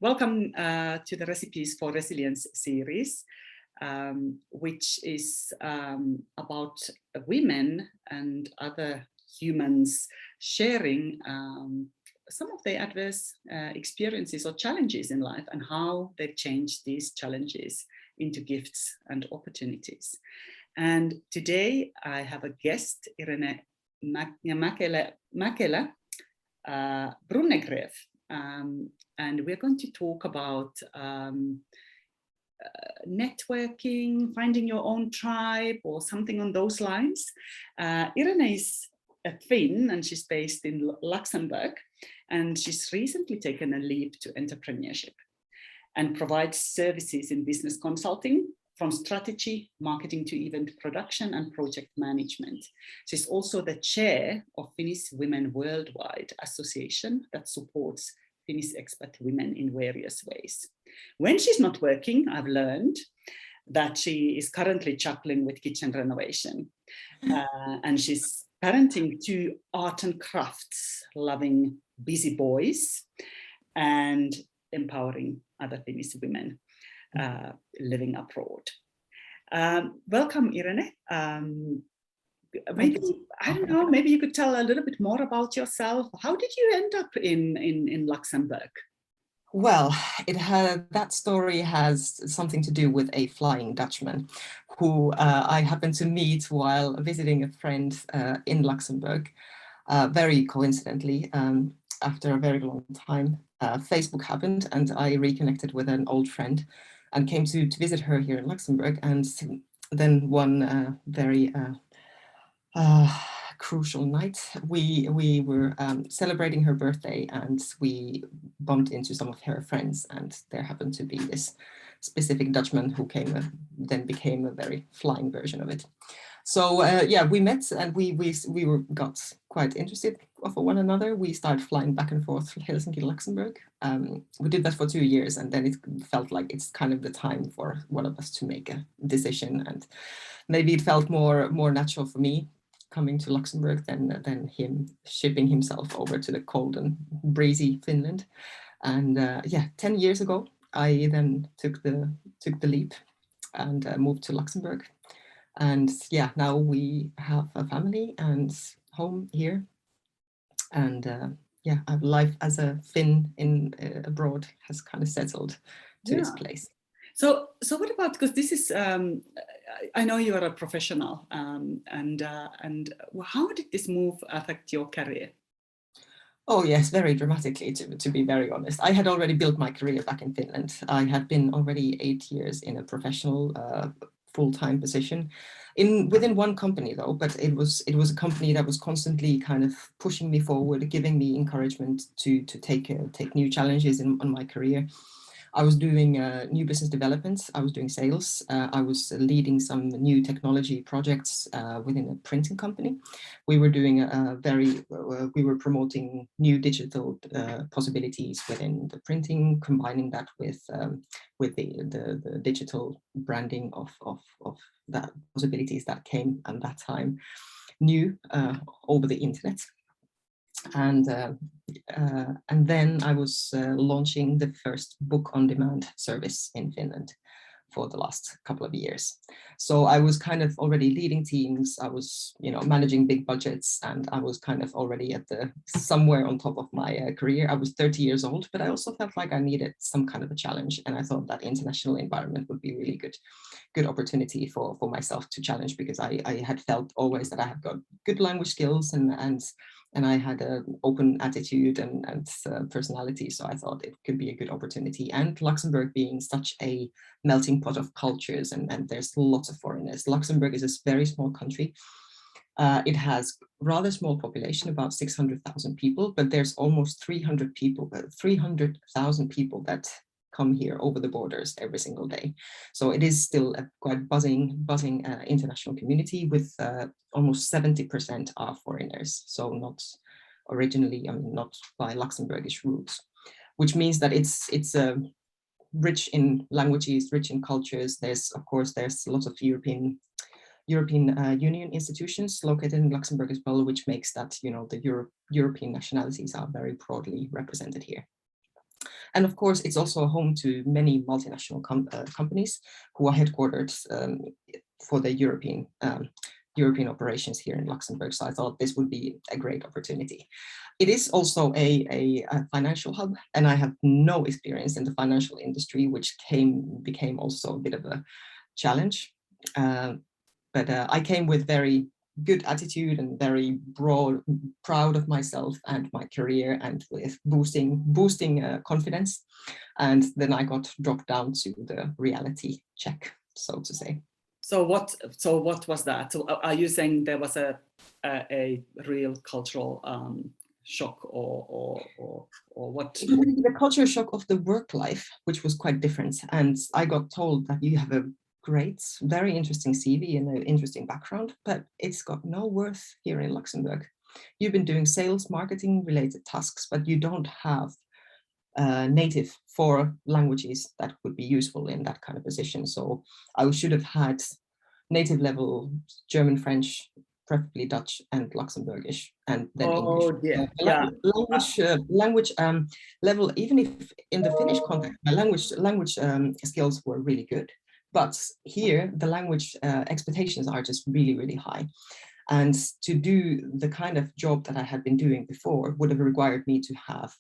Welcome to the Recipes for Resilience series, which is about women and other humans sharing some of their adverse experiences or challenges in life and how they've changed these challenges into gifts and opportunities. And today I have a guest, Irene Mäkelä-Brunnekreef. And we're going to talk about networking, finding your own tribe, or something on those lines. Irene is a Finn, and she's based in Luxemburg, and she's recently taken a leap to entrepreneurship and provides services in business consulting, from strategy, marketing to event production and project management. She's also the chair of Finnish Women Worldwide Association that supports Finnish expat women in various ways. When she's not working, I've learned that she is currently juggling with kitchen renovation. And she's parenting two art and crafts loving busy boys and empowering other Finnish women living abroad. Welcome, Irene. Maybe, I don't know, maybe you could tell a little bit more about yourself. How did you end up in Luxembourg? Well, that story has something to do with a Flying Dutchman who I happened to meet while visiting a friend in Luxembourg, very coincidentally. After a very long time, Facebook happened and I reconnected with an old friend and came to visit her here in Luxembourg. And then one very crucial night, we were celebrating her birthday, and we bumped into some of her friends, and there happened to be this specific Dutchman who then became a very flying version of it. So yeah, we met and we got quite interested of one another. We started flying back and forth from Helsinki to Luxembourg. We did that for 2 years, and then it felt like it's kind of the time for one of us to make a decision, and maybe it felt more natural for me coming to Luxembourg than him shipping himself over to the cold and breezy Finland. And yeah, 10 years ago, I then took the leap and moved to Luxembourg. And yeah, now we have a family and home here. And yeah, our life as a Finn abroad has kind of settled to its place. So what about, because this is, I know you are a professional, and how did this move affect your career? Oh yes, very dramatically, to be very honest. I had already built my career back in Finland. I had been already 8 years in a professional full-time position within one company though, but it was a company that was constantly kind of pushing me forward, giving me encouragement to take new challenges on my career. I was doing new business development, I was doing sales, I was leading some new technology projects within a printing company. We were doing we were promoting new digital possibilities within the printing, combining that with the digital branding of that possibilities that came at that time new over the internet. And then I was launching the first book-on-demand service in Finland for the last couple of years. So I was kind of already leading teams. I was, managing big budgets, and I was kind of already somewhere on top of my career. I was 30 years old, but I also felt like I needed some kind of a challenge, and I thought that international environment would be really good opportunity for myself to challenge, because I had felt always that I have got good language skills and I had an open attitude and personality, so I thought it could be a good opportunity. And Luxembourg being such a melting pot of cultures, and there's lots of foreigners. Luxembourg is a very small country. It has rather small population, about 600,000 people, but there's almost 300,000 people that come here over the borders every single day. So it is still a quite buzzing international community with almost 70% are foreigners. So not originally, not by Luxembourgish roots, which means that it's rich in languages, rich in cultures. There's lots of European Union institutions located in Luxembourg as well, which makes that, the European nationalities are very broadly represented here. And of course, it's also home to many multinational companies who are headquartered for the European operations here in Luxembourg. So I thought this would be a great opportunity. It is also a financial hub, and I have no experience in the financial industry, which became also a bit of a challenge. But I came with very good attitude and very proud of myself and my career, and with boosting confidence. And then I got dropped down to the reality check, so to say. So what was that? So are you saying there was a real cultural shock, or what? The culture shock of the work life, which was quite different. And I got told that you have a great, very interesting CV and an interesting background, but it's got no worth here in Luxembourg. You've been doing sales, marketing related tasks, but you don't have native 4 languages that would be useful in that kind of position. So I should have had native level German, French, preferably Dutch and Luxembourgish, and then English. Yeah. Language level, even if in the Finnish context, my language skills were really good. But here, the language expectations are just really, really high. And to do the kind of job that I had been doing before would have required me to have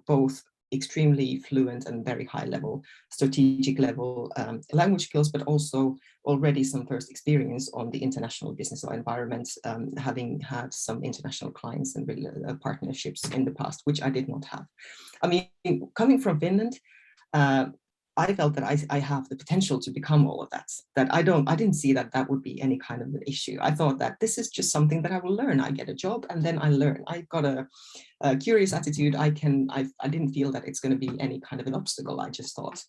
both extremely fluent and very high level, strategic level language skills, but also already some first experience on the international business environment, having had some international clients and partnerships in the past, which I did not have. I mean, coming from Finland, I felt that I have the potential to become all of that. That I didn't see that would be any kind of an issue. I thought that this is just something that I will learn. I get a job and then I learn. I got a curious attitude. I didn't feel that it's going to be any kind of an obstacle. I just thought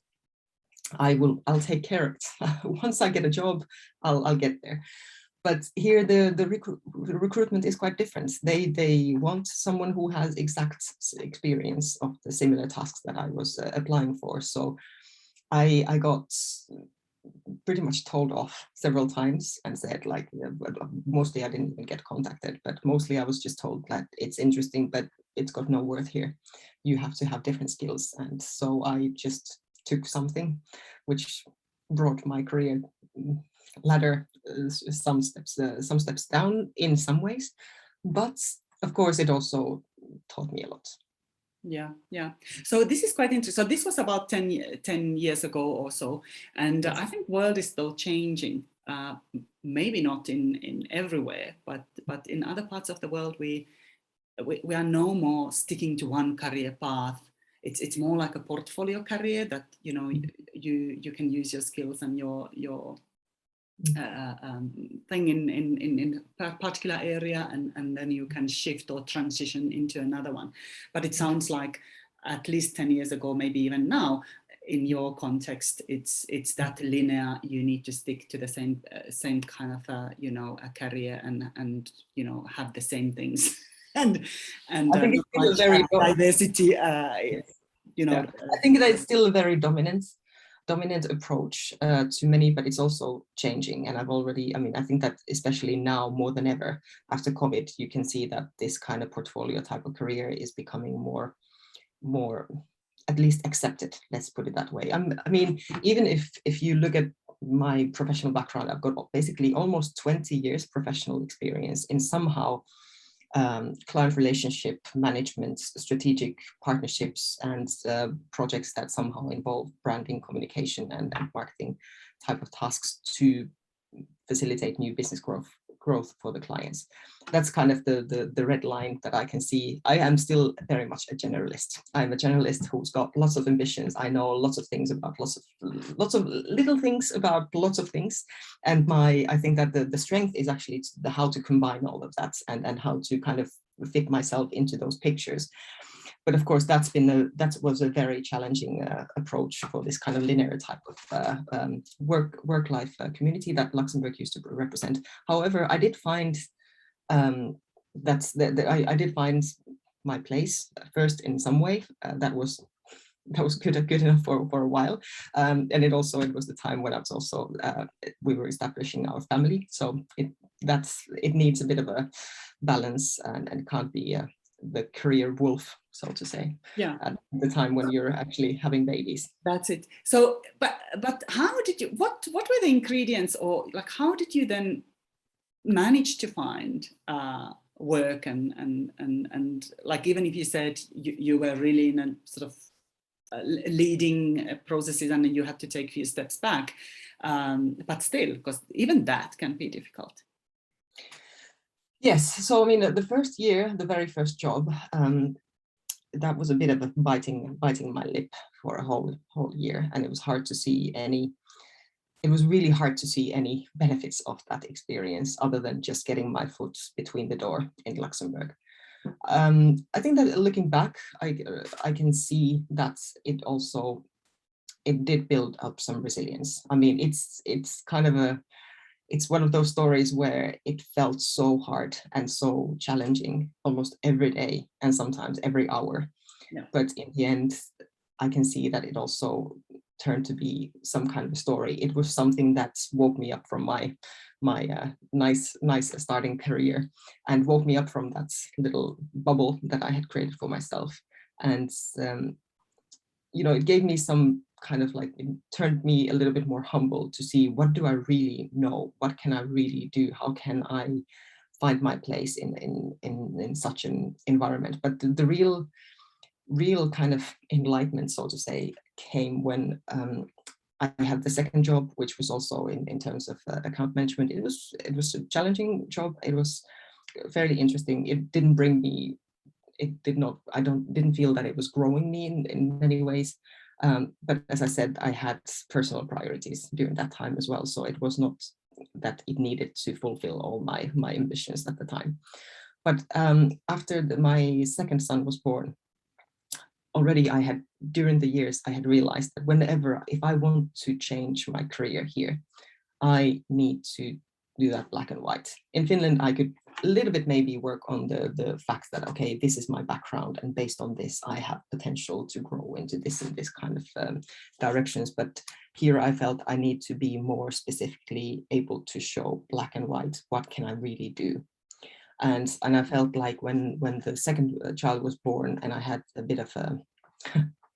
I'll take care of it. Once I get a job, I'll get there. But here the recruitment is quite different. They want someone who has exact experience of the similar tasks that I was applying for. So I got pretty much told off several times and said, like, mostly I didn't even get contacted, but mostly I was just told that it's interesting, but it's got no worth here. You have to have different skills. And so I just took something which brought my career ladder some steps down in some ways, but of course it also taught me a lot. Yeah. So this is quite interesting. So this was about 10 years ago or so, and I think world is still changing. Maybe not in everywhere, but in other parts of the world, we are no more sticking to one career path. It's more like a portfolio career that you can use your skills and your thing in a particular area, and then you can shift or transition into another one. But it sounds like at least 10 years ago, maybe even now, in your context, it's that linear. You need to stick to the same kind of a career and have the same things and I think it's still very diversity. I think that it's still a very dominant approach to many, but it's also changing. And I think that especially now more than ever after COVID, you can see that this kind of portfolio type of career is becoming more at least accepted. Let's put it that way. I mean, even if you look at my professional background, I've got basically almost 20 years professional experience in somehow client relationship management, strategic partnerships, and projects that somehow involve branding, communication, and marketing type of tasks to facilitate new business growth for the clients. That's kind of the red line that I can see. I am still very much a generalist. I'm a generalist who's got lots of ambitions. I know lots of things about lots of little things about lots of things. And I think that the strength is actually how to combine all of that and how to kind of fit myself into those pictures. But of course, that was a very challenging approach for this kind of linear type of work-life community that Luxembourg used to represent. However, I did find I did find my place first in some way. That was good enough for a while, and it was the time when I was also we were establishing our family. So it needs a bit of a balance and can't be the career wolf, so to say, Yeah, at the time when you're actually having babies. that's it. So, but how did you? What were the ingredients, or like how did you then manage to find work and like, even if you said you were really in a sort of leading processes and you had to take a few steps back, but still, because even that can be difficult. Yes, so I mean, the first year, the very first job, that was a bit of a biting my lip for a whole year, and it was hard to see any. It was really hard to see any benefits of that experience other than just getting my foot between the door in Luxembourg. I think that looking back, I can see that it did build up some resilience. I mean, it's kind of it's one of those stories where it felt so hard and so challenging almost every day and sometimes every hour. Yeah. But in the end, I can see that it also turned to be some kind of a story. It was something that woke me up from my nice starting career and woke me up from that little bubble that I had created for myself. And it gave me some kind of like, it turned me a little bit more humble to see, what do I really know? What can I really do? How can I find my place in such an environment? But the real kind of enlightenment, so to say, came when I had the second job, which was also in terms of account management. It was a challenging job. It was fairly interesting. It didn't bring me. It did not. Didn't feel that it was growing me in many ways. But as I said, I had personal priorities during that time as well. So it was not that it needed to fulfill all my ambitions at the time. But after my second son was born, already during the years, I had realized that if I want to change my career here, I need to do that black and white. In Finland, I could a little bit maybe work on the fact that, okay, this is my background, and based on this, I have potential to grow into this and this kind of directions. But here I felt I need to be more specifically able to show black and white, what can I really do? And I felt like when the second child was born and I had a bit of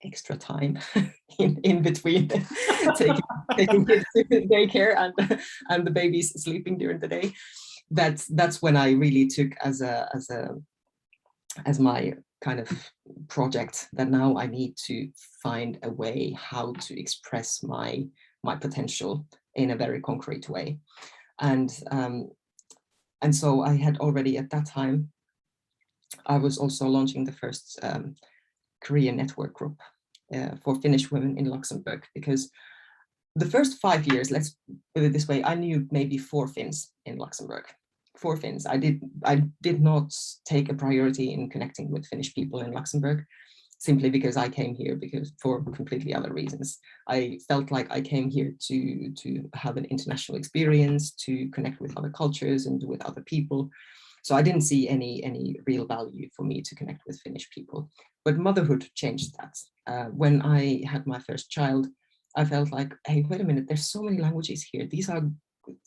extra time in between taking kids to daycare and the babies sleeping during the day, that's when I really took as my kind of project that now I need to find a way how to express my potential in a very concrete way. And so I had already at that time, I was also launching the first career network group for Finnish women in Luxembourg, because the first 5 years, let's put it this way, I knew maybe 4 Finns in Luxembourg. 4 Finns. I did not take a priority in connecting with Finnish people in Luxembourg, simply because I came here for completely other reasons. I felt like I came here to have an international experience, to connect with other cultures and with other people. So I didn't see any real value for me to connect with Finnish people. But motherhood changed that. When I had my first child, I felt like, hey, wait a minute, there's so many languages here.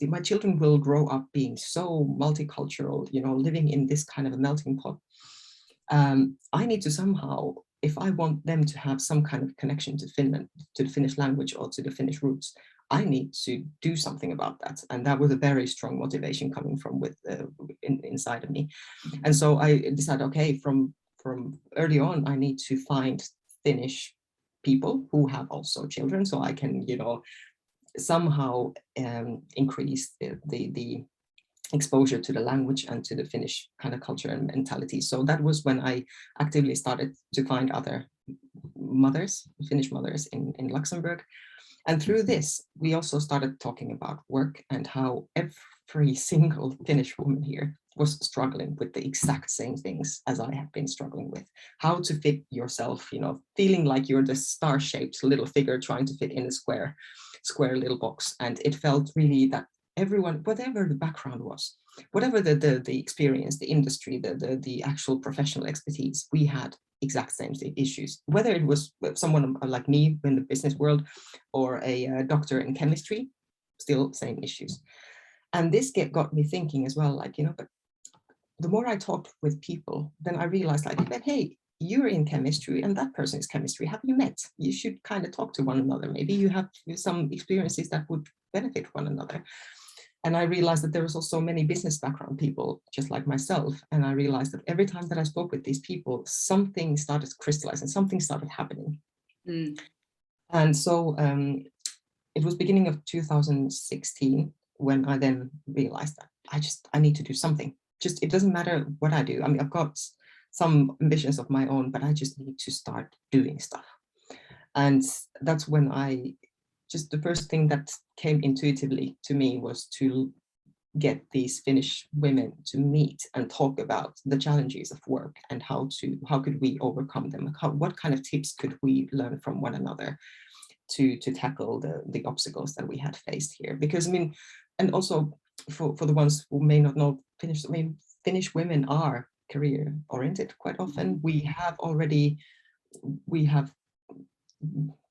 My children will grow up being so multicultural, living in this kind of a melting pot. I need to somehow, if I want them to have some kind of connection to Finland, to the Finnish language or to the Finnish roots, I need to do something about that. And that was a very strong motivation coming from inside of me. And so I decided, okay, from early on, I need to find Finnish people who have also children, so I can, somehow increase the exposure to the language and to the Finnish kind of culture and mentality. So that was when I actively started to find other mothers, Finnish mothers in Luxembourg. And through this, we also started talking about work and how every single Finnish woman here was struggling with the exact same things as I have been struggling with. How to fit yourself, feeling like you're the star-shaped little figure trying to fit in a square little box. And it felt really that everyone, whatever the background was, whatever the experience, the industry, the actual professional expertise, we had exact same issues, whether it was someone like me in the business world or a doctor in chemistry, still same issues. And this got me thinking as well, like, but the more I talked with people, then I realized, like, but hey, you're in chemistry and that person is chemistry. Have you met? You should kind of talk to one another. Maybe you have some experiences that would benefit one another. And I realized that there was also many business background people just like myself. And I realized that every time that I spoke with these people, something started crystallizing, something started happening. And so it was beginning of 2016 when I then realized that I need to do something. Just, it doesn't matter what I do. I mean, I've got some ambitions of my own, but I just need to start doing stuff. And that's when the first thing that came intuitively to me was to get these Finnish women to meet and talk about the challenges of work and how could we overcome them? What kind of tips could we learn from one another to tackle the obstacles that we had faced here? Because I mean, and also for the ones who may not know Finnish, I mean, Finnish women are career oriented quite often. We have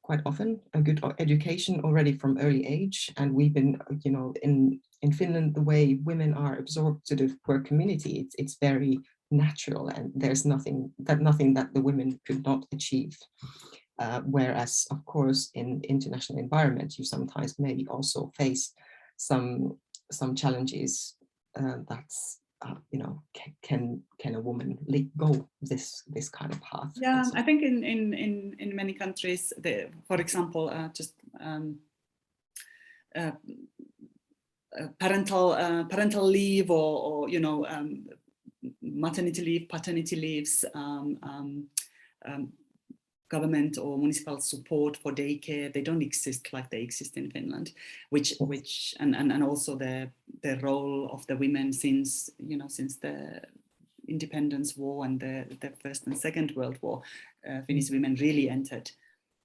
quite often a good education already from early age, and we've been, you know, in Finland, the way women are absorbed to the work community, it's very natural, and there's nothing that the women could not achieve. Whereas, of course, in international environment, you sometimes may also face some challenges that's you know, can a woman go this kind of path? Yeah, I think in many countries, for example, parental leave or you know, maternity leave, paternity leaves, government or municipal support for daycare, they don't exist like they exist in Finland, which and also the role of the women since, you know, since the Independence War and the First and Second World War, Finnish women really entered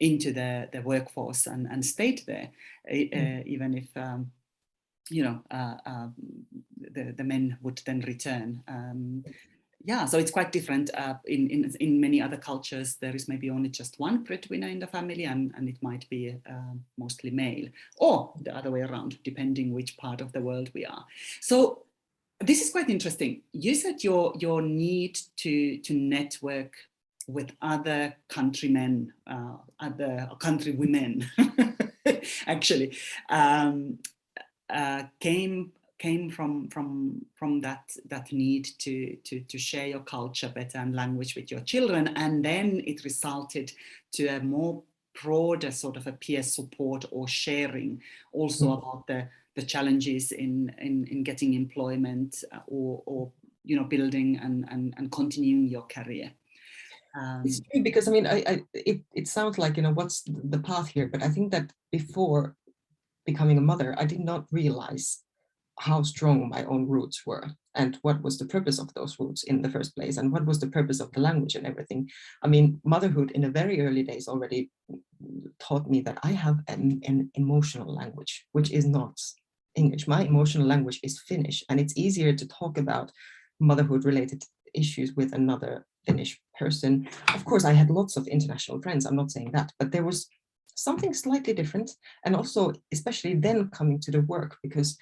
into the workforce and stayed there, even if you know, the men would then return. Yeah, so it's quite different. In many other cultures, there is maybe only just one breadwinner in the family, and it might be mostly male, or the other way around, depending which part of the world we are. So this is quite interesting. You said your need to network with other countrymen, other countrywomen, actually, came from that need to share your culture better and language with your children, and then it resulted to a more broader sort of a peer support or sharing, also about the challenges in getting employment or you know, building and continuing your career. It's true, because I mean, it sounds like, you know, what's the path here, but I think that before becoming a mother, I did not realize how strong my own roots were and what was the purpose of those roots in the first place, and what was the purpose of the language and everything. I mean, motherhood in the very early days already taught me that I have an emotional language, which is not English. My emotional language is Finnish, and it's easier to talk about motherhood related issues with another Finnish person. Of course, I had lots of international friends, I'm not saying that, but there was something slightly different. And also, especially then coming to the work, because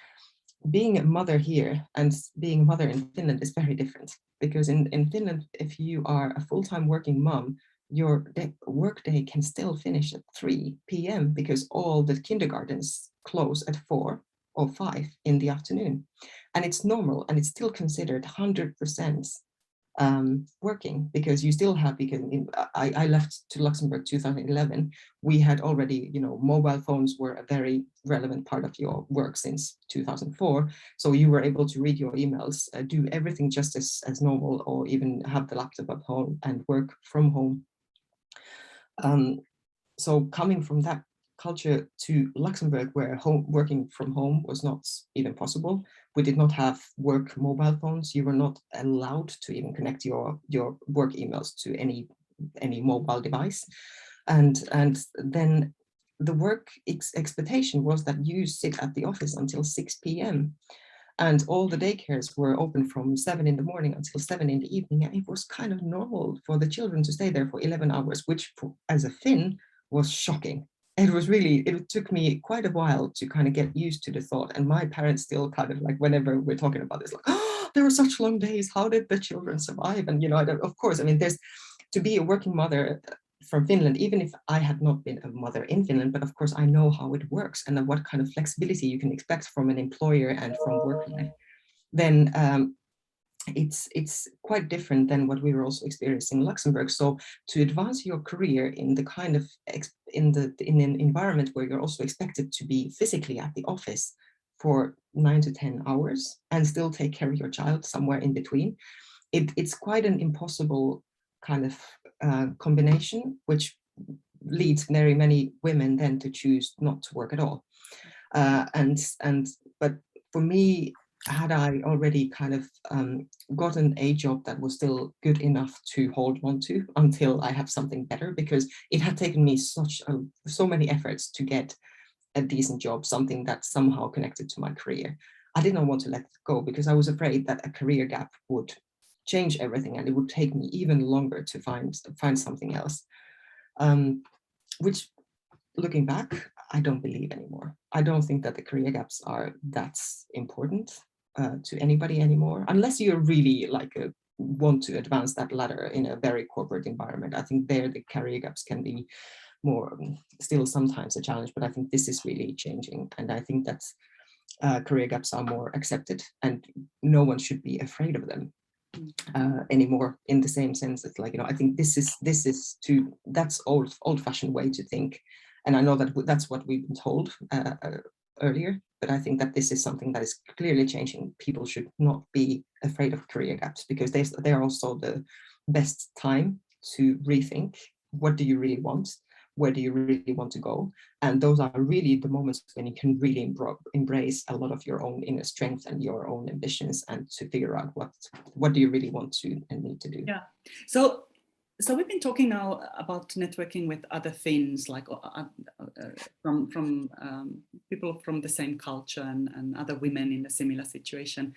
being a mother here and being a mother in Finland is very different. Because in Finland, if you are a full-time working mom, your work day can still finish at 3 p.m. because all the kindergartens close at 4 or 5 in the afternoon. And it's normal, and it's still considered 100% working, because you still have, because I left to Luxembourg 2011, we had already, you know, mobile phones were a very relevant part of your work since 2004. So you were able to read your emails, do everything just as normal, or even have the laptop at home and work from home. So coming from that culture to Luxembourg, where working from home was not even possible. We did not have work mobile phones. You were not allowed to even connect your work emails to any mobile device. And then the work expectation was that you sit at the office until 6 p.m. And all the daycares were open from 7 in the morning until 7 in the evening. And it was kind of normal for the children to stay there for 11 hours, which as a Finn was shocking. It took me quite a while to kind of get used to the thought. And my parents still kind of like, whenever we're talking about this, like, oh, there were such long days. How did the children survive? And, you know, of course, I mean, to be a working mother from Finland, even if I had not been a mother in Finland, but of course I know how it works and what kind of flexibility you can expect from an employer and from work life, then it's quite different than what we were also experiencing in Luxembourg. So to advance your career in the kind of in an environment where you're also expected to be physically at the office for 9 to 10 hours and still take care of your child somewhere in between, it's quite an impossible kind of combination, which leads very many women then to choose not to work at all. But for me, had I already kind of gotten a job that was still good enough to hold on to until I have something better, because it had taken me so many efforts to get a decent job, something that somehow connected to my career. I did not want to let it go because I was afraid that a career gap would change everything and it would take me even longer to find something else, which, looking back, I don't believe anymore. I don't think that the career gaps are that important to anybody anymore, unless you're really like want to advance that ladder in a very corporate environment. I think there the career gaps can be more still sometimes a challenge, but I think this is really changing, and I think that career gaps are more accepted and no one should be afraid of them anymore, in the same sense. It's like, I think that's old-fashioned way to think, and I know that that's what we've been told earlier, but I think that this is something that is clearly changing. People should not be afraid of career gaps because they are also the best time to rethink, what do you really want, where do you really want to go, and those are really the moments when you can really embrace a lot of your own inner strength and your own ambitions, and to figure out what do you really want to and need to do. Yeah. So we've been talking now about networking with other Finns, like from people from the same culture and other women in a similar situation.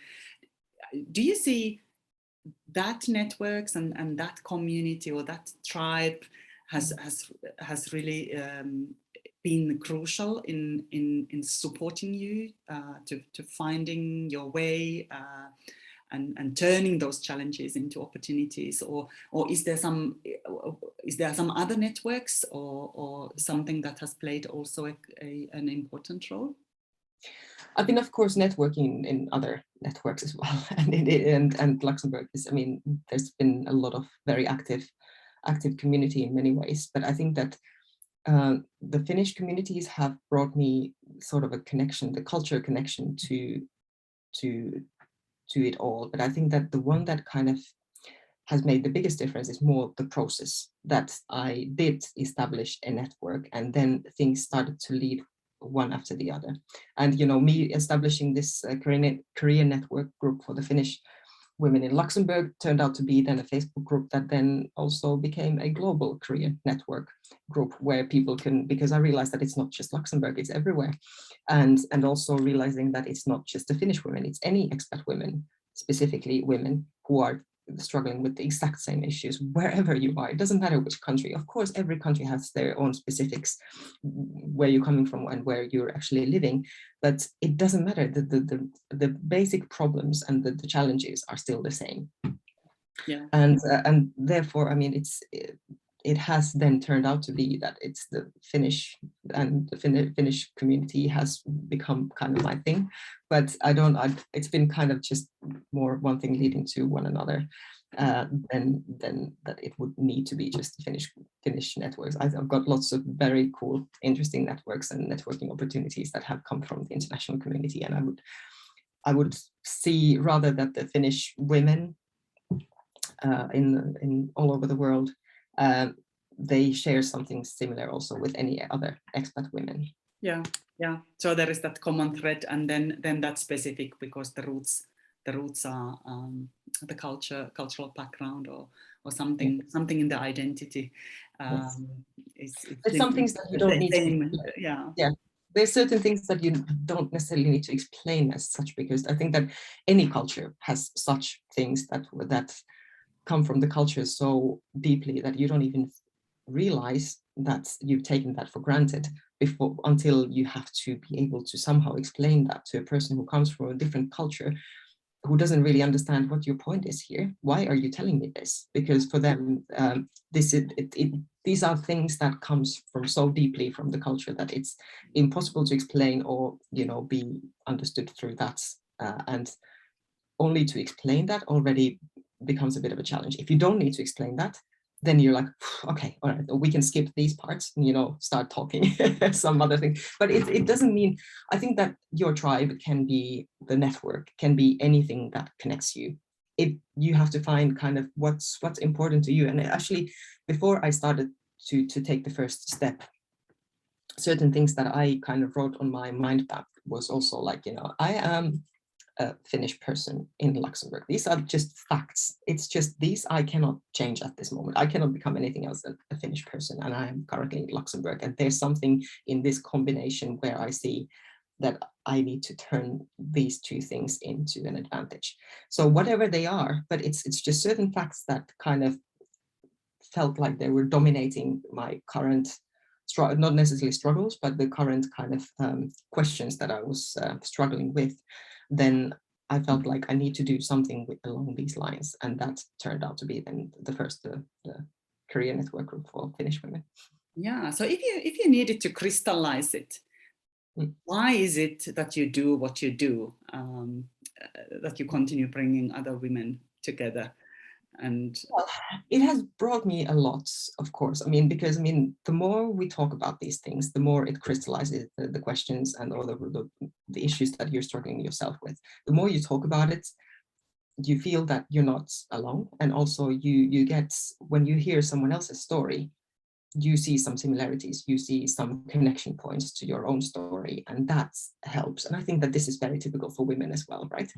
Do you see that networks and that community or that tribe has really been crucial in supporting you to finding your way and turning those challenges into opportunities, or is there some other networks or something that has played also an important role? I've been, of course, networking in other networks as well, and Luxembourg is, there's been a lot of very active community in many ways, but I think that the Finnish communities have brought me sort of a connection, the culture connection to it all. But I think that the one that kind of has made the biggest difference is more the process, that I did establish a network and then things started to lead one after the other. And me establishing this Korean network group for the Finnish women in Luxembourg turned out to be then a Facebook group that then also became a global Korean network group where people can, because I realized that it's not just Luxembourg, it's everywhere. And also realizing that it's not just the Finnish women, it's any expat women, specifically women who are struggling with the exact same issues wherever you are. It doesn't matter which country. Of course, every country has their own specifics, where you're coming from and where you're actually living, but it doesn't matter. The basic problems and the challenges are still the same. Yeah. And therefore, it has then turned out to be that it's the Finnish, and the Finnish community has become kind of my thing, but it's been kind of just more one thing leading to one another than that it would need to be just Finnish networks. I've got lots of very cool, interesting networks and networking opportunities that have come from the international community, and I would see rather that the Finnish women in all over the world, they share something similar also with any other expat women. Yeah. So there is that common thread, and then that's specific because the roots are the cultural background or something in the identity. There's some things that you don't need to. Yeah. There's certain things that you don't necessarily need to explain as such, because I think that any culture has such things that come from the culture so deeply that you don't even realize that you've taken that for granted until you have to be able to somehow explain that to a person who comes from a different culture. who doesn't really understand what your point is here. Why are you telling me this? Because for them, these are things that comes from so deeply from the culture that it's impossible to explain or, you know, be understood through that. And only to explain that already becomes a bit of a challenge. If you don't need to explain that, then you're like, okay, all right, we can skip these parts and, you know, start talking some other thing. But it doesn't mean, I think that your tribe can be the network, can be anything that connects you. You have to find kind of what's important to you. And actually, before I started to take the first step, certain things that I kind of wrote on my mind map was also like, you know, I am a Finnish person in Luxembourg. These are just facts. It's just these I cannot change at this moment. I cannot become anything else than a Finnish person, and I am currently in Luxembourg. And there's something in this combination where I see that I need to turn these two things into an advantage. So whatever they are, but it's just certain facts that kind of felt like they were dominating my current not necessarily struggles, but the current kind of questions that I was struggling with. Then I felt like I need to do something along these lines, and that turned out to be then the first the career network group for Finnish women. Yeah. So if you needed to crystallize it, why is it that you do what you do? That you continue bringing other women together? And well, it has brought me a lot, of course. I mean, because the more we talk about these things, the more it crystallizes the questions and or the issues that you're struggling yourself with. The more you talk about it, you feel that you're not alone. And also you get, when you hear someone else's story, you see some similarities, you see some connection points to your own story, and that helps. And I think that this is very typical for women as well, right?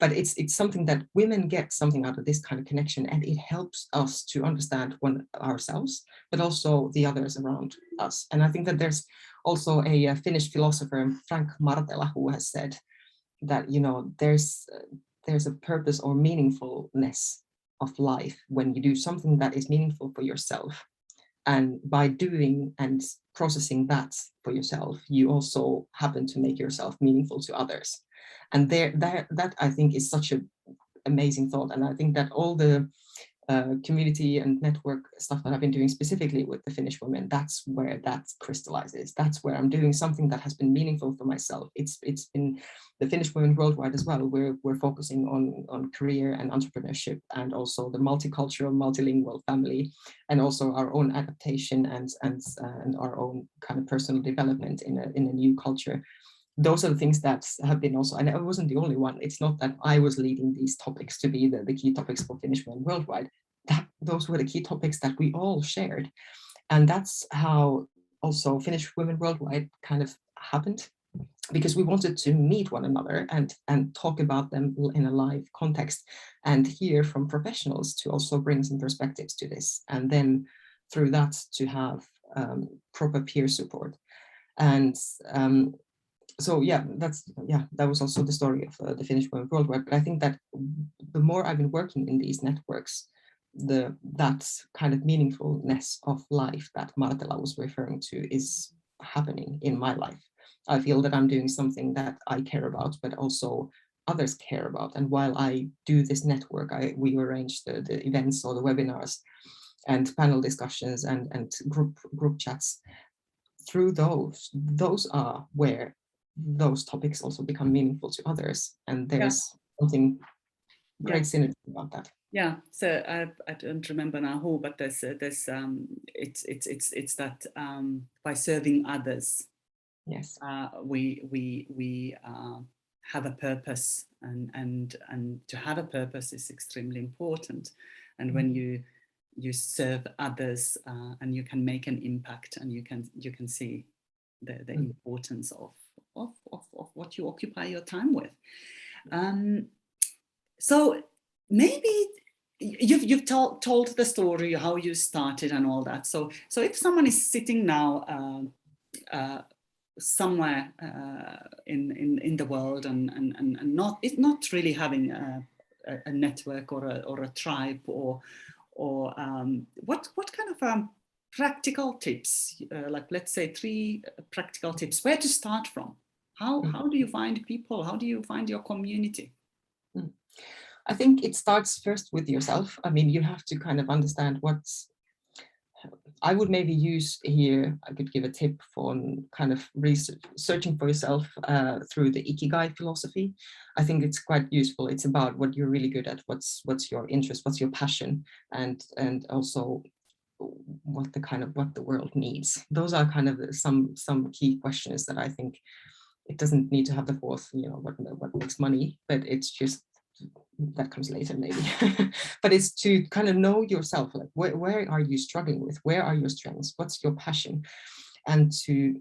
But it's something that women get something out of this kind of connection, and it helps us to understand ourselves, but also the others around us. And I think that there's also a Finnish philosopher, Frank Martela, who has said that, you know, there's a purpose or meaningfulness of life when you do something that is meaningful for yourself. And by doing and processing that for yourself, you also happen to make yourself meaningful to others. And that I think is such an amazing thought. And I think that all the community and network stuff that I've been doing specifically with the Finnish women, that's where that crystallizes. That's where I'm doing something that has been meaningful for myself. It's been the Finnish women worldwide as well. We're focusing on career and entrepreneurship, and also the multicultural, multilingual family, and also our own adaptation and our own kind of personal development in a new culture. Those are the things that have been also, and I wasn't the only one. It's not that I was leading these topics to be the key topics for Finnish women worldwide. Those were the key topics that we all shared. And that's how also Finnish women worldwide kind of happened, because we wanted to meet one another and talk about them in a live context and hear from professionals to also bring some perspectives to this. And then through that to have proper peer support. And so that was also the story of the Finnish women worldwide. But I think that the more I've been working in these networks, that kind of meaningfulness of life that Martela was referring to is happening in my life. I feel that I'm doing something that I care about, but also others care about. And while I do this network, we arrange the events or the webinars and panel discussions and group chats. Through those are where those topics also become meaningful to others, and there's something great synergy about that. Yeah, so I don't remember now who, but there's it's that by serving others, yes, we have a purpose, and to have a purpose is extremely important. And when you serve others, and you can make an impact, and you can see the importance of what you occupy your time with. So maybe you've told the story how you started and all that. So if someone is sitting now somewhere in the world and not really having a network or a tribe or what kind of practical tips, like let's say 3 practical tips, where to start from? How do you find people? How do you find your community? I think it starts first with yourself. I mean, you have to kind of understand what's, I would maybe use here, I could give a tip for kind of searching for yourself through the Ikigai philosophy. I think it's quite useful. It's about what you're really good at, what's your interest, what's your passion, and also what the world needs. Those are kind of some key questions that I think it doesn't need to have the fourth, what makes money, but it's just that comes later maybe. But it's to kind of know yourself, like where are you struggling with, where are your strengths, what's your passion, and to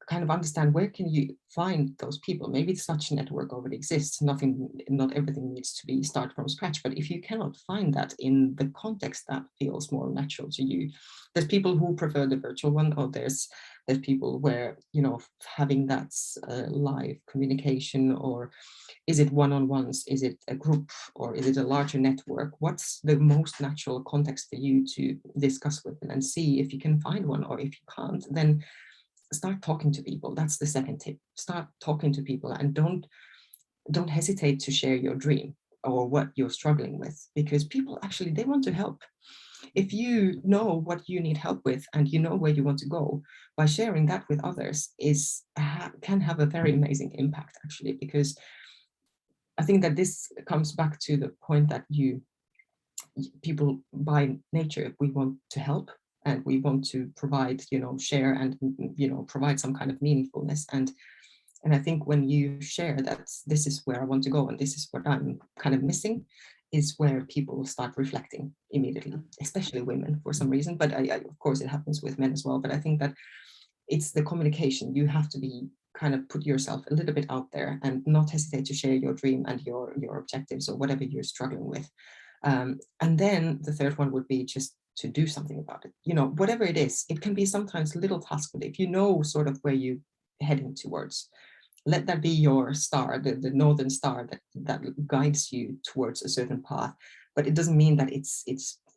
kind of understand where can you find those people. Maybe such a network already exists. Not everything needs to be started from scratch, but if you cannot find that in the context that feels more natural to you, there's people who prefer the virtual one, or there's people where, having that live communication, or is it one-on-ones, is it a group, or is it a larger network? What's the most natural context for you to discuss with them, and see if you can find one, or if you can't, then start talking to people. That's the second tip. Start talking to people, and don't hesitate to share your dream or what you're struggling with, because people actually, they want to help. If you know what you need help with and you know where you want to go, by sharing that with others can have a very amazing impact actually, because I think that this comes back to the point that people by nature, we want to help, and we want to provide, share and, provide some kind of meaningfulness. And I think when you share that this is where I want to go and this is what I'm kind of missing, is where people start reflecting immediately, especially women for some reason. But of course it happens with men as well. But I think that it's the communication. You have to be kind of put yourself a little bit out there and not hesitate to share your dream and your objectives or whatever you're struggling with. And then the third one would be just to do something about it. Whatever it is, it can be sometimes little tasks, but if you know sort of where you're heading towards, let that be your star, the northern star that guides you towards a certain path. But it doesn't mean that it's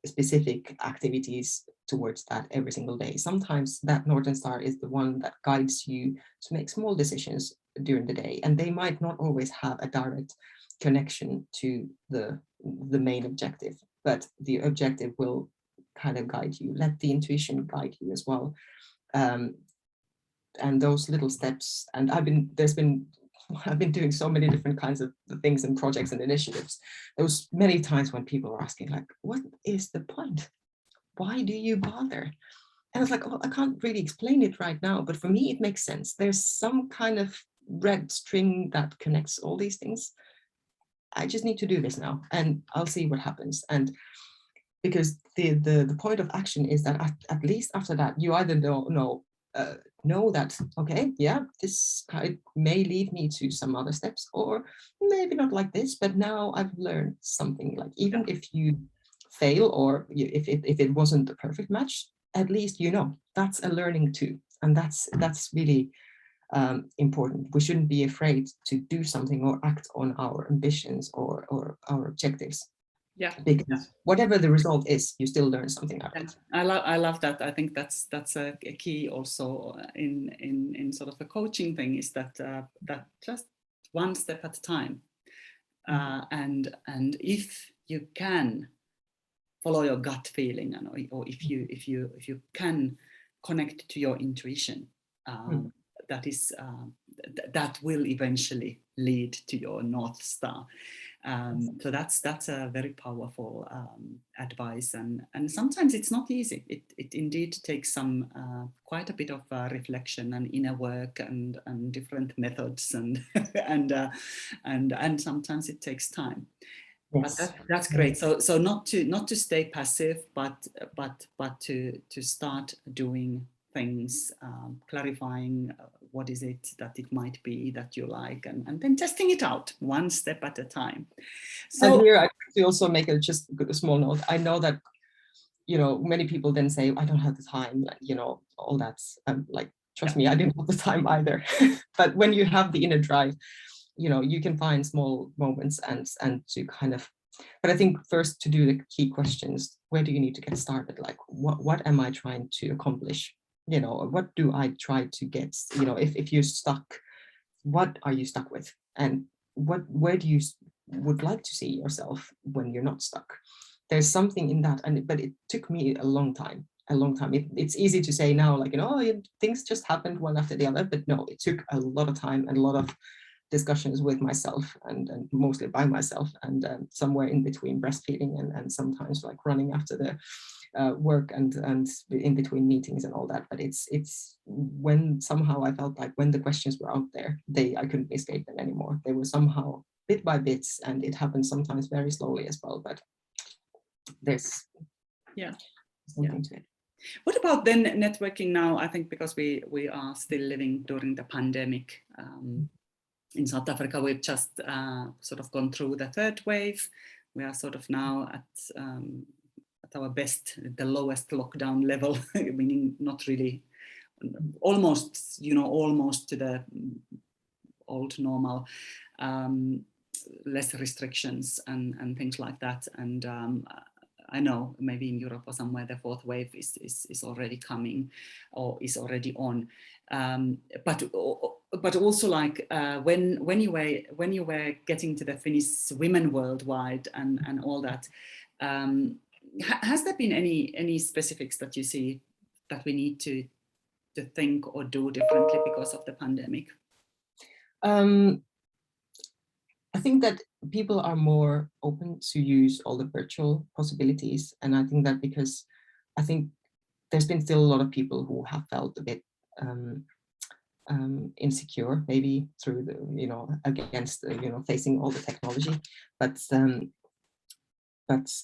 specific activities towards that every single day. Sometimes that northern star is the one that guides you to make small decisions during the day, and they might not always have a direct connection to the main objective, but the objective will kind of guide you. Let the intuition guide you as well. And those little steps, and I've been doing so many different kinds of things and projects and initiatives. There was many times when people were asking, like, what is the point? Why do you bother? And I was like, oh, I can't really explain it right now, but for me, it makes sense. There's some kind of red string that connects all these things. I just need to do this now, and I'll see what happens. And because the point of action is that at least after that, you either know that, okay, yeah, this may lead me to some other steps, or maybe not like this, but now I've learned something. Like, even if you fail, or if it wasn't the perfect match, at least that's a learning too. And that's really important. We shouldn't be afraid to do something or act on our ambitions or our objectives. Yeah, because whatever the result is, you still learn something out of it. I love that. I think that's a key also in sort of a coaching thing, is that that just one step at a time, and if you can follow your gut feeling, or if you can connect to your intuition, that will eventually lead to your North Star. So that's a very powerful advice, and sometimes it's not easy. It indeed takes some quite a bit of reflection and inner work and different methods, and and sometimes it takes time. Yes. But that's great. So not to stay passive, but to start doing things, clarifying what is it that it might be that you like, and then testing it out one step at a time. So and here I to also make just a small note. I know that many people then say, I don't have the time, all that's like, trust me, I didn't have the time either. But when you have the inner drive, you can find small moments and to kind of, but I think first to do the key questions. Where do you need to get started? Like, what am I trying to accomplish? What do I try to get? If you're stuck, what are you stuck with? And where do you would like to see yourself when you're not stuck. There's something in that, but it took me a long time. It's easy to say now, like, things just happened one after the other, but no, it took a lot of time and a lot of discussions with myself and mostly by myself, and somewhere in between breastfeeding and sometimes like running after the work and in between meetings and all that. But it's when somehow I felt like when the questions were out there, I couldn't escape them anymore. They were somehow bit by bits, and it happened sometimes very slowly as well, but there's something to it. What about then networking now? I think because we are still living during the pandemic. In South Africa, we've just sort of gone through the third wave. We are sort of now at our best, the lowest lockdown level, meaning not really, almost to the old normal, less restrictions and things like that. And I know maybe in Europe or somewhere the fourth wave is already coming or is already on. But also like when you were getting to the Finnish women worldwide and all that, has there been any specifics that you see that we need to think or do differently because of the pandemic? I think that people are more open to use all the virtual possibilities, and I think that because I think there's been still a lot of people who have felt a bit insecure, maybe through the against facing all the technology, but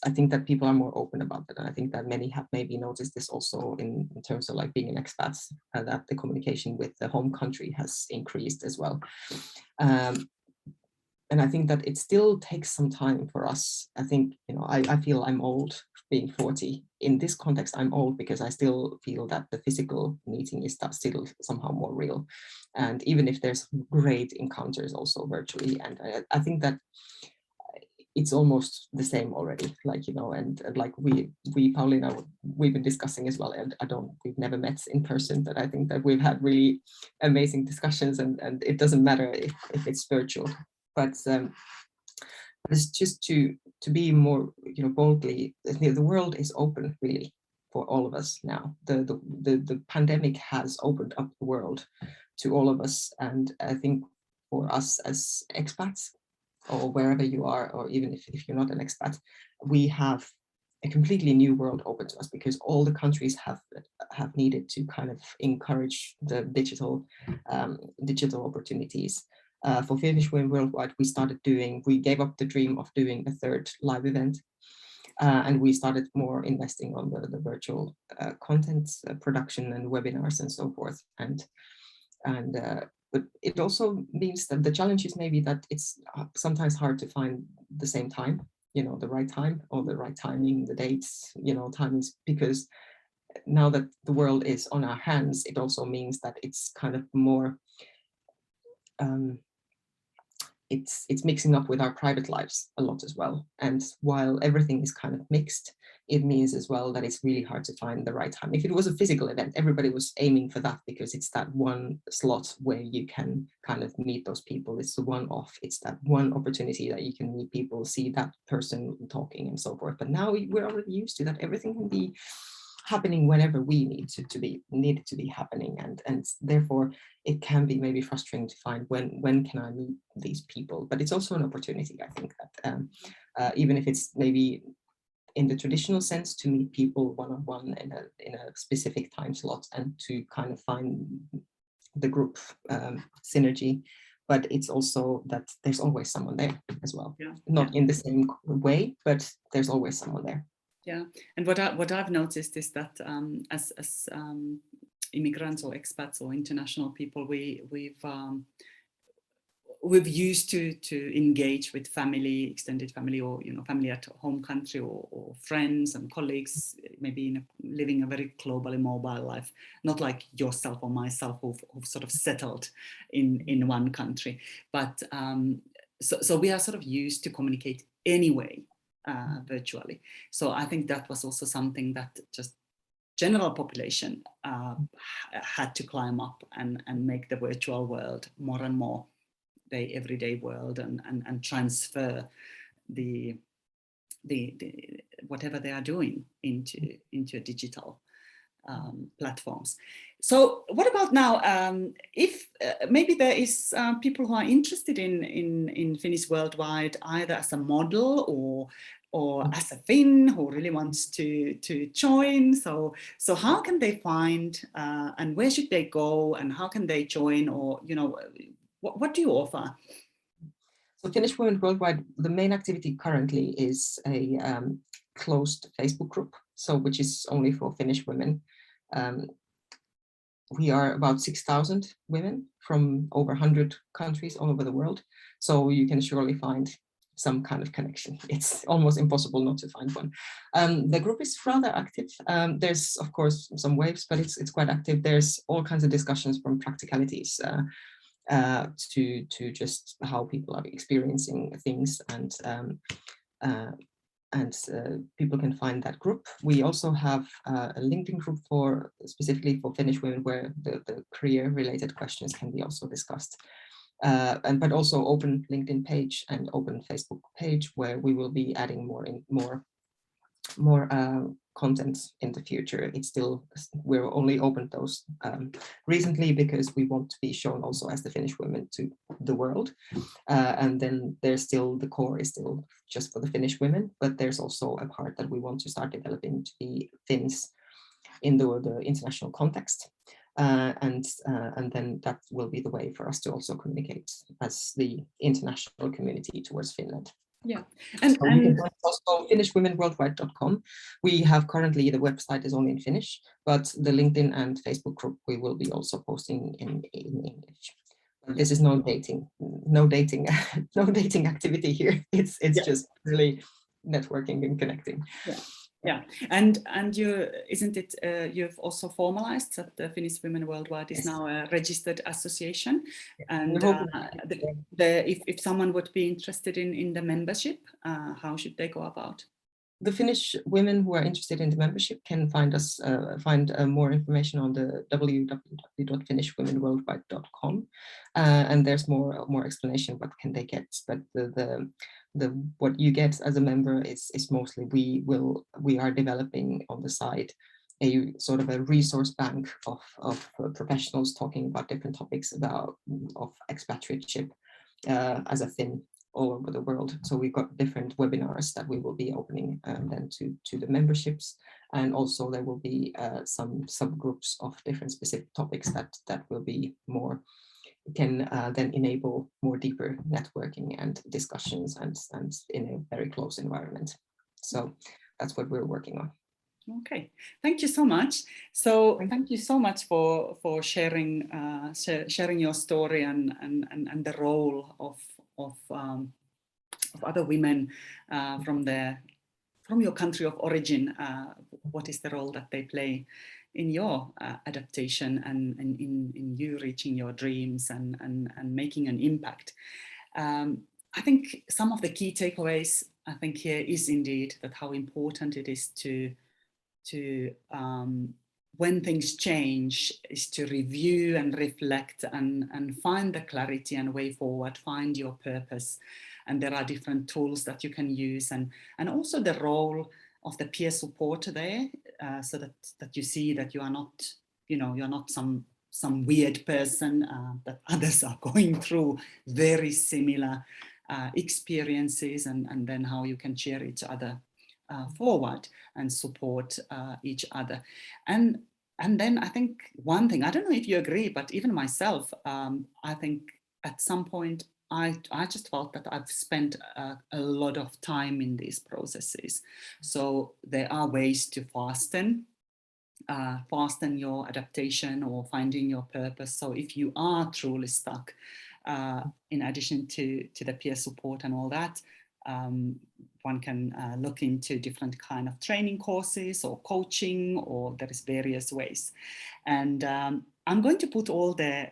I think that people are more open about it, and I think that many have maybe noticed this also in terms of like being an expat, that the communication with the home country has increased as well. And I think that it still takes some time for us. I think, I feel I'm old being 40. In this context, I'm old because I still feel that the physical meeting is still somehow more real. And even if there's great encounters also virtually, and I think that it's almost the same already, and like we Pauliina, we've been discussing as well, and we've never met in person, but I think that we've had really amazing discussions, and it doesn't matter if it's virtual. But it's just to be more, boldly. The world is open really for all of us now. The pandemic has opened up the world to all of us, and I think for us as expats, or wherever you are, or even if you're not an expat, we have a completely new world open to us, because all the countries have needed to kind of encourage the digital opportunities. For Finnish Women Worldwide, we gave up the dream of doing a third live event, and we started more investing on the virtual content production and webinars and so forth. But it also means that the challenge is maybe that it's sometimes hard to find the same time, the right time or the right timing, the dates, timings, because now that the world is on our hands, it also means that it's kind of more, it's mixing up with our private lives a lot as well. And while everything is kind of mixed, it means as well that it's really hard to find the right time. If it was a physical event, everybody was aiming for that because it's that one slot where you can kind of meet those people. It's the one off. It's that one opportunity that you can meet people, see that person talking and so forth. But now we're already used to that. Everything can be happening whenever we need it to be happening, and therefore it can be maybe frustrating to find when can I meet these people. But it's also an opportunity, I think, that even if it's maybe in the traditional sense to meet people one-on-one in a specific time slot and to kind of find the group synergy, but it's also that there's always someone there as well. Not in the same way, but there's always someone there. Yeah, and what I've noticed is that as immigrants or expats or international people, we've used to engage with family, extended family, or family at home country, or friends and colleagues, maybe living a very globally mobile life, not like yourself or myself who've sort of settled in one country, but so we are sort of used to communicate anyway. Virtually. So I think that was also something that just general population had to climb up and make the virtual world more and more their everyday world and transfer the whatever they are doing into digital platforms. So what about now, if maybe there is people who are interested in Finnish Worldwide, either as a model or as a Finn who really wants to join. So how can they find and where should they go and how can they join, or what do you offer? So Finnish Women Worldwide, the main activity currently is a closed Facebook group, so which is only for Finnish women. We are about 6,000 women from over 100 countries all over the world. So you can surely find some kind of connection. It's almost impossible not to find one. The group is rather active. There's of course some waves, but it's quite active. There's all kinds of discussions from practicalities to just how people are experiencing things, and people can find that group. We also have a LinkedIn group specifically for Finnish women, where the career-related questions can be also discussed. But also open LinkedIn page and open Facebook page, where we will be adding more content in the future. We're only opened those recently because we want to be shown also as the Finnish women to the world. And then the core is still just for the Finnish women, but there's also a part that we want to start developing to be Finns in the international context. And then that will be the way for us to also communicate as the international community towards Finland. Yeah, and you can find also finishwomenworldwide.com. We have currently, the website is only in Finnish, but the LinkedIn and Facebook group we will be also posting in English. But this is no dating activity here. It's just really networking and connecting. Yeah, and you've also formalized that the Finnish Women Worldwide is now a registered association, and if someone would be interested in the membership, how should they go about? The Finnish women who are interested in the membership can find more information on the www.finishwomenworldwide.com, and there's more explanation what can they get. But the what you get as a member is mostly we are developing on the side a sort of a resource bank of professionals talking about different topics of expatriateship as a Finn all over the world. So we've got different webinars that we will be opening then to the memberships, and also there will be some subgroups of different specific topics that will be more can then enable more deeper networking and discussions and in a very close environment. So that's what we're working on. Okay, thank you so much. So thank you so much for sharing your story and the role of other women from your country of origin. What is the role that they play in your adaptation and in you reaching your dreams and making an impact? I think some of the key takeaways I think here is indeed that how important it is to when things change is to review and reflect and find the clarity and way forward, find your purpose. And there are different tools that you can use, and also the role of the peer support there, so that you see that you are not, you're not some weird person, that others are going through very similar experiences, and then how you can cheer each other forward and support each other. And then I think one thing, I don't know if you agree, but even myself, I think at some point I just felt that I've spent a lot of time in these processes. So there are ways to fasten your adaptation or finding your purpose. So if you are truly stuck, in addition to the peer support and all that, one can look into different kind of training courses or coaching, or there is various ways. And I'm going to put all the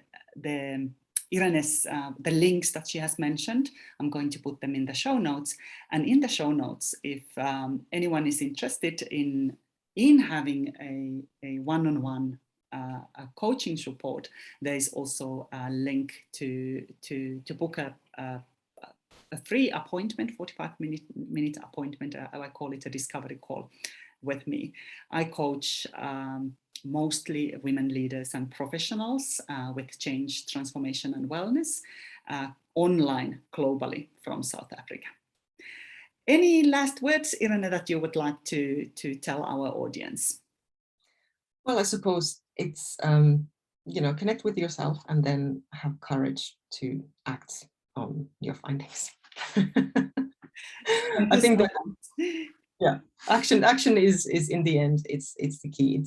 Irene's, the links that she has mentioned, I'm going to put them in the show notes. And in the show notes, if anyone is interested in having a one-on-one a coaching support, there is also a link to book a free appointment, 45-minute appointment. I call it a discovery call with me. I coach mostly women leaders and professionals with change, transformation and wellness online globally from South Africa. Any last words, Irene, that you would like to tell our audience? Well, I suppose it's, connect with yourself and then have courage to act on your findings. I think that, yeah, action is in the end, it's the key.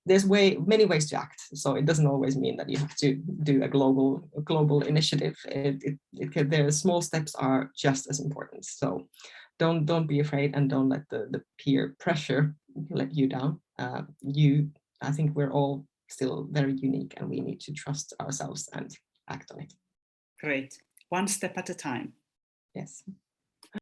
There's many ways to act, so it doesn't always mean that you have to do a global initiative. The small steps are just as important. So don't be afraid, and don't let the peer pressure let you down. I think we're all still very unique, and we need to trust ourselves and act on it. Great. One step at a time. Yes.